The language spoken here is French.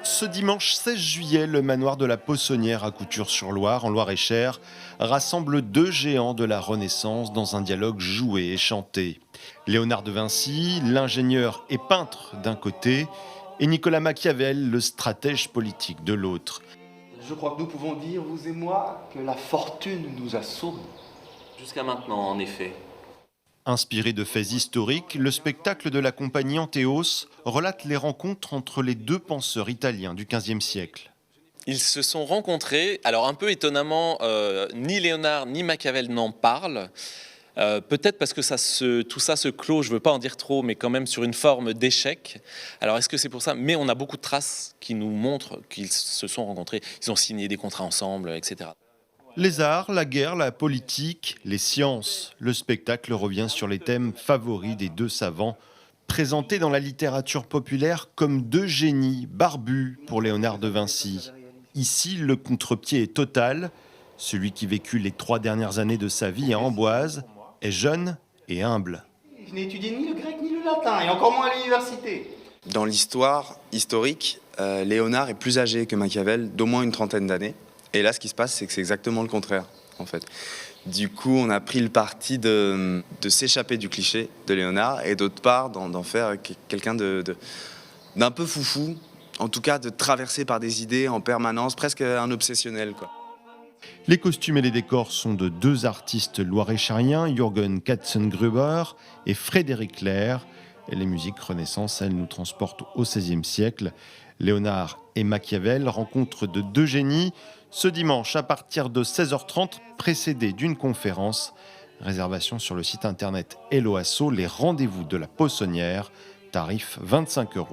Ce dimanche 16 juillet, le manoir de la Poissonnière à Couture-sur-Loire, en Loire-et-Cher, rassemble deux géants de la Renaissance dans un dialogue joué et chanté. Léonard de Vinci, l'ingénieur et peintre d'un côté, et Nicolas Machiavel, le stratège politique de l'autre. Je crois que nous pouvons dire, vous et moi, que la fortune nous a sauvés. Jusqu'à maintenant, en effet. Inspiré de faits historiques, le spectacle de la compagnie Antéos relate les rencontres entre les deux penseurs italiens du XVe siècle. Ils se sont rencontrés, alors un peu étonnamment, ni Léonard ni Machiavel n'en parlent. Peut-être parce que tout ça se clôt, je ne veux pas en dire trop, mais quand même sur une forme d'échec. Alors est-ce que c'est pour ça? Mais on a beaucoup de traces qui nous montrent qu'ils se sont rencontrés. Ils ont signé des contrats ensemble, etc. Les arts, la guerre, la politique, les sciences. Le spectacle revient sur les thèmes favoris des deux savants, présentés dans la littérature populaire comme deux génies barbus pour Léonard de Vinci. Ici, le contre-pied est total. Celui qui vécut les 3 dernières années de sa vie à Amboise est jeune et humble. Je n'ai étudié ni le grec ni le latin, et encore moins à l'université. Dans l'histoire historique, Léonard est plus âgé que Machiavel, d'au moins une trentaine d'années. Et là, ce qui se passe, c'est que c'est exactement le contraire, en fait. Du coup, on a pris le parti de s'échapper du cliché de Léonard et d'autre part, d'en faire quelqu'un d'un peu foufou, en tout cas de traverser par des idées en permanence, presque un obsessionnel, quoi. Les costumes et les décors sont de deux artistes loiret-chariens, Jürgen Katzengruber et Frédéric Lerre. Et les musiques Renaissance, elles nous transportent au XVIe siècle. Léonard et Machiavel, rencontre de deux génies, ce dimanche à partir de 16h30, précédé d'une conférence. Réservation sur le site internet Hello Asso, les rendez-vous de la Poissonnière, tarif 25 €.